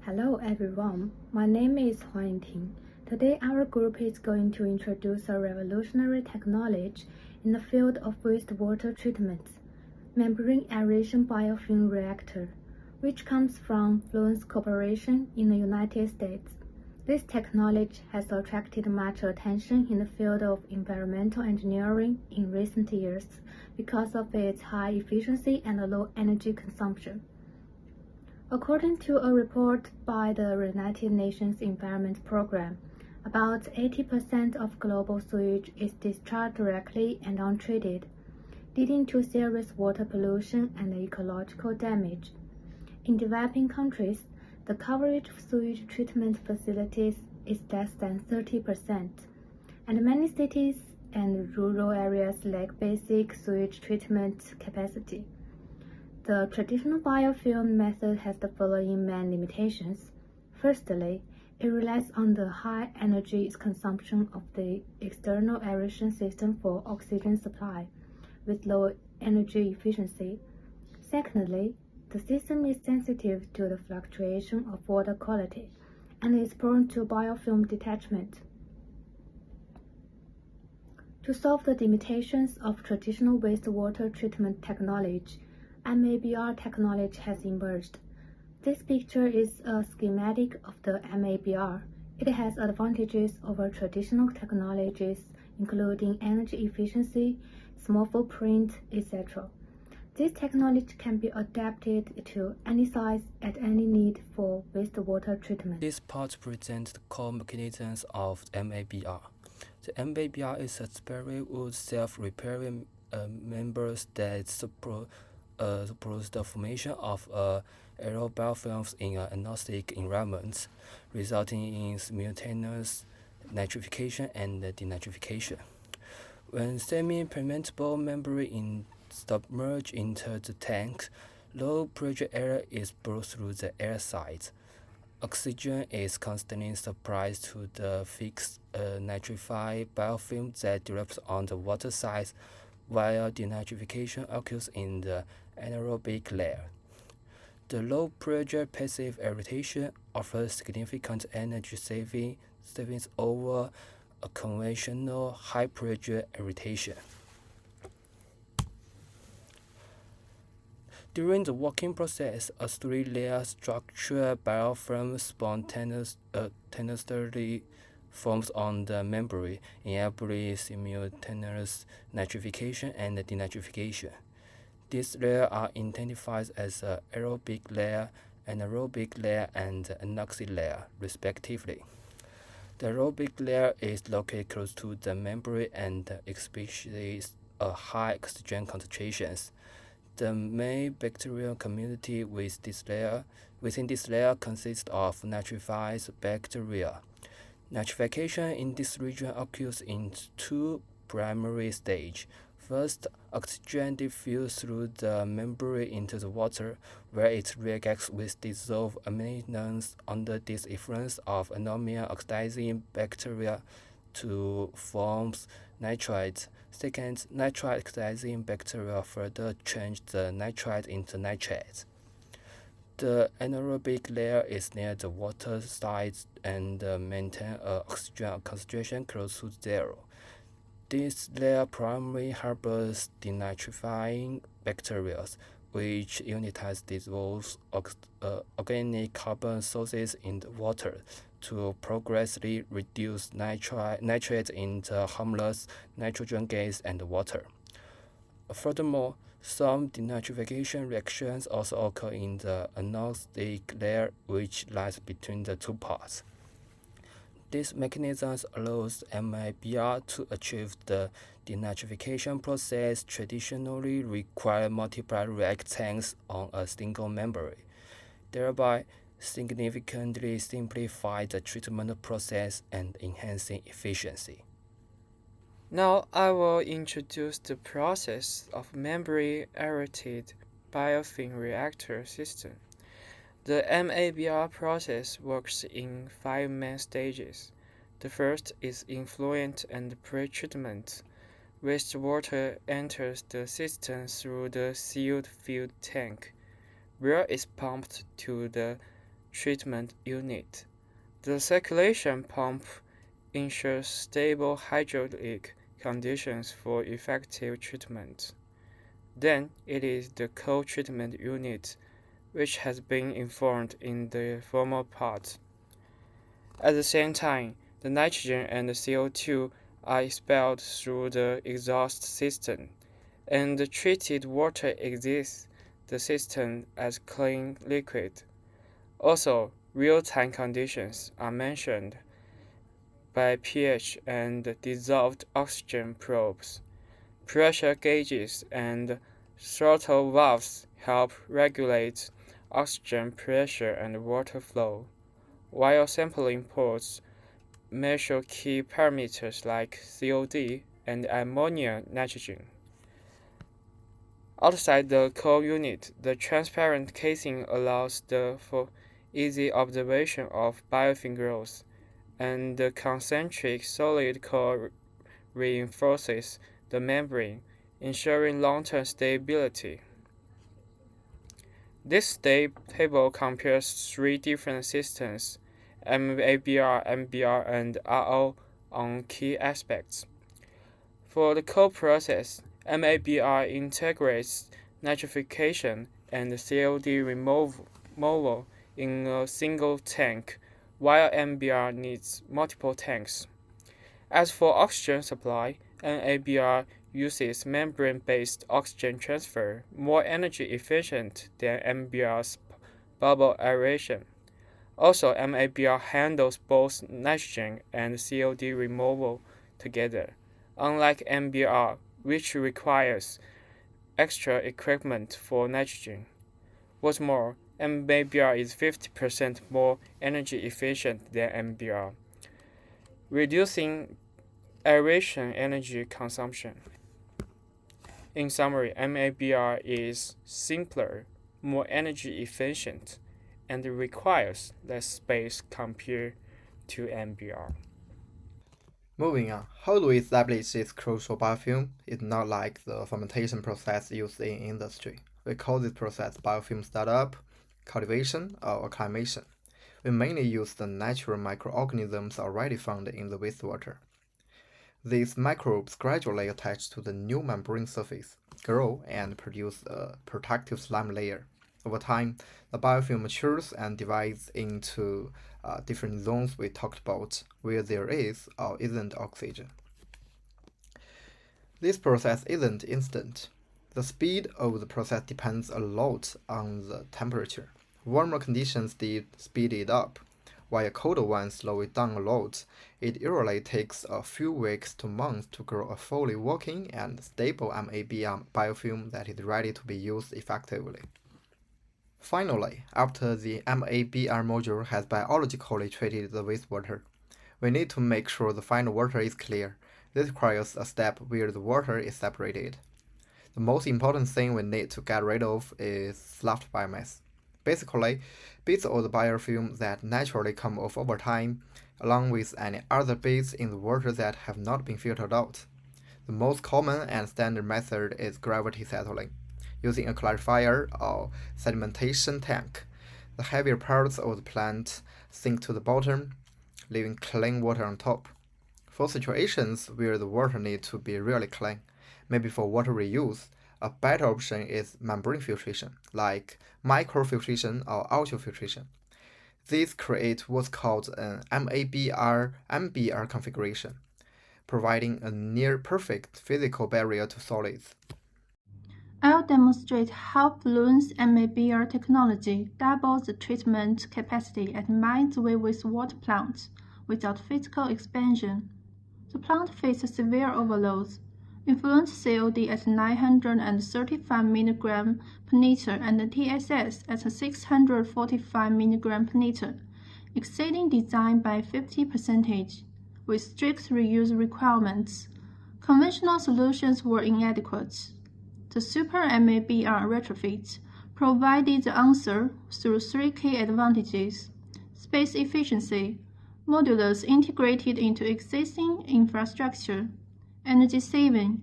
Hello everyone, my name is Huan Ting. Today our group is going to introduce a revolutionary technology in the field of wastewater treatment, membrane aeration biofilm reactor, which comes from Fluence Corporation in the United States. This technology has attracted much attention in the field of environmental engineering in recent years because of its high efficiency and low energy consumption. According to a report by the United Nations Environment Programme, about 80% of global sewage is discharged directly and untreated, leading to serious water pollution and ecological damage. In developing countries, the coverage of sewage treatment facilities is less than 30%, and many cities and rural areas lack basic sewage treatment capacity. The traditional biofilm method has the following main limitations. Firstly, it relies on the high energy consumption of the external aeration system for oxygen supply, with low energy efficiency. Secondly, the system is sensitive to the fluctuation of water quality and is prone to biofilm detachment. To solve the limitations of traditional wastewater treatment technology, MABR technology has emerged. This picture is a schematic of the MABR. It has advantages over traditional technologies, including energy efficiency, small footprint, etc. This technology can be adapted to any size at any need for wastewater treatment. This part presents the core mechanisms of MABR. The MABR is a spiral wood self-repairing membrane that supports the formation of aerobiofilms in an anostic environment, resulting in simultaneous nitrification and denitrification. When semi-permeable membrane submerged into the tank, low pressure air is brought through the air sides. Oxygen is constantly supplied to the fixed nitrified biofilm that develops on the water side, while denitrification occurs in the anaerobic layer. The low-pressure passive aeration offers significant energy savings over a conventional high-pressure aeration. During the working process, a three-layer structure biofilm spontaneously forms on the membrane, enabling simultaneous nitrification and denitrification. These layers are identified as an aerobic layer, anaerobic layer, and anoxic layer, respectively. The aerobic layer is located close to the membrane and exhibits a high oxygen concentrations. The main bacterial community within this layer consists of nitrified bacteria. Nitrification in this region occurs in two primary stages. First, oxygen diffuses through the membrane into the water, where it reacts with dissolved amino under the influence of anomia oxidizing bacteria to form nitrite. Second, nitrite oxidizing bacteria further change the nitrite into nitrate. The anaerobic layer is near the water side and maintains an oxygen concentration close to zero. This layer primarily harbors denitrifying bacteria, which unitize dissolved organic carbon sources in the water to progressively reduce nitrate into harmless nitrogen gas and water. Furthermore, some denitrification reactions also occur in the anostic layer, which lies between the two parts. This mechanism allows MABR to achieve the denitrification process traditionally require multiple react tanks on a single membrane, thereby significantly simplify the treatment process and enhancing efficiency. Now I will introduce the process of membrane-aerated biofilm reactor system. The MABR process works in 5 main stages. The first is influent and pre-treatment. Wastewater enters the system through the sealed field tank, where it's pumped to the treatment unit. The circulation pump ensures stable hydraulic conditions for effective treatment. Then it is the cold treatment unit, which has been informed in the former part. At the same time, the nitrogen and the CO2 are expelled through the exhaust system, and the treated water exits the system as clean liquid. Also, real-time conditions are mentioned by pH and dissolved oxygen probes. Pressure gauges and throttle valves help regulate oxygen pressure and water flow, while sampling ports measure key parameters like COD and ammonia nitrogen. Outside the core unit, the transparent casing allows for easy observation of biofilm growth, and the concentric solid core reinforces the membrane, ensuring long-term stability. This table compares three different systems, MABR, MBR, and RO, on key aspects. For the core process, MABR integrates nitrification and COD removal in a single tank, while MBR needs multiple tanks. As for oxygen supply, MABR uses membrane-based oxygen transfer, more energy efficient than MBR's bubble aeration. Also, MABR handles both nitrogen and COD removal together, unlike MBR, which requires extra equipment for nitrogen. What's more, MABR is 50% more energy efficient than MBR, reducing aeration energy consumption. In summary, MABR is simpler, more energy efficient, and requires less space compared to MBR. Moving on, how do we establish this crucial biofilm? It's not like the fermentation process used in industry. We call this process biofilm startup, cultivation, or acclimation. We mainly use the natural microorganisms already found in the wastewater. These microbes gradually attach to the new membrane surface, grow, and produce a protective slime layer. Over time, the biofilm matures and divides into different zones we talked about, where there is or isn't oxygen. This process isn't instant. The speed of the process depends a lot on the temperature. Warmer conditions speed it up, while colder ones slow it down a lot. It usually takes a few weeks to months to grow a fully working and stable MABR biofilm that is ready to be used effectively. Finally, after the MABR module has biologically treated the wastewater, we need to make sure the final water is clear. This requires a step where the water is separated. The most important thing we need to get rid of is sloughed biomass. Basically, bits of the biofilm that naturally come off over time, along with any other bits in the water that have not been filtered out. The most common and standard method is gravity settling, using a clarifier or sedimentation tank. The heavier parts of the plant sink to the bottom, leaving clean water on top. For situations where the water needs to be really clean, maybe for water reuse, a better option is membrane filtration, like microfiltration or ultrafiltration. These create what's called an MABR-MBR configuration, providing a near-perfect physical barrier to solids. I'll demonstrate how Fluent's MABR technology doubles the treatment capacity at Mind's wastewater plant without physical expansion. The plant faces severe overloads. Influent COD at 935 mg per liter and TSS at 645 mg per liter, exceeding design by 50%, with strict reuse requirements. Conventional solutions were inadequate. The Super MABR retrofit provided the answer through three key advantages: space efficiency, modulars integrated into existing infrastructure, energy saving,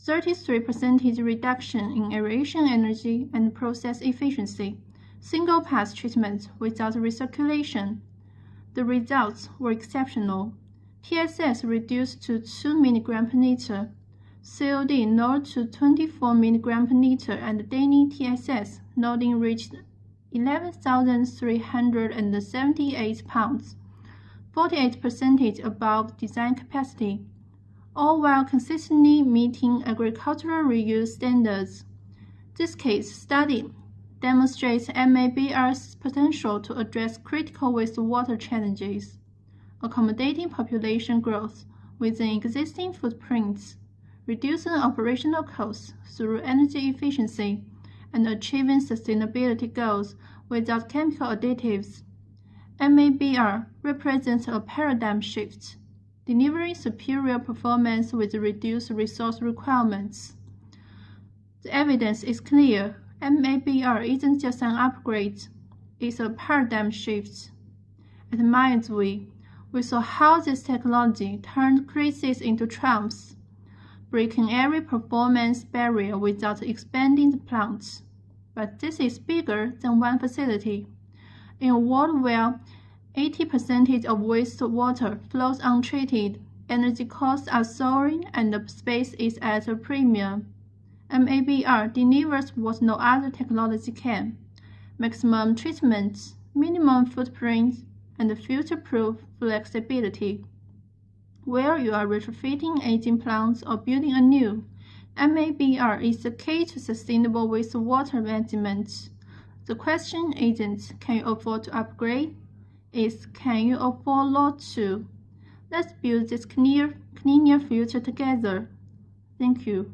33% reduction in aeration energy and process efficiency, single-pass treatment without recirculation. The results were exceptional. TSS reduced to 2 mg per liter, COD lowered to 24 mg per liter, and daily TSS loading reached 11,378 pounds, 48% above design capacity, all while consistently meeting agricultural reuse standards. This case study demonstrates MABR's potential to address critical wastewater challenges, accommodating population growth within existing footprints, reducing operational costs through energy efficiency, and achieving sustainability goals without chemical additives. MABR represents a paradigm shift, delivering superior performance with reduced resource requirements. The evidence is clear. MABR isn't just an upgrade, it's a paradigm shift. At MCEE, we saw how this technology turned crises into triumphs, breaking every performance barrier without expanding the plant. But this is bigger than one facility. In a world where 80% of wastewater flows untreated, energy costs are soaring, and the space is at a premium, MABR delivers what no other technology can: maximum treatment, minimum footprint, and future-proof flexibility. Where you are retrofitting aging plants or building a new, MABR is the key to sustainable wastewater management. The question isn't, can you afford to upgrade? It's, can you afford lot to? Let's build this cleaner future together. Thank you.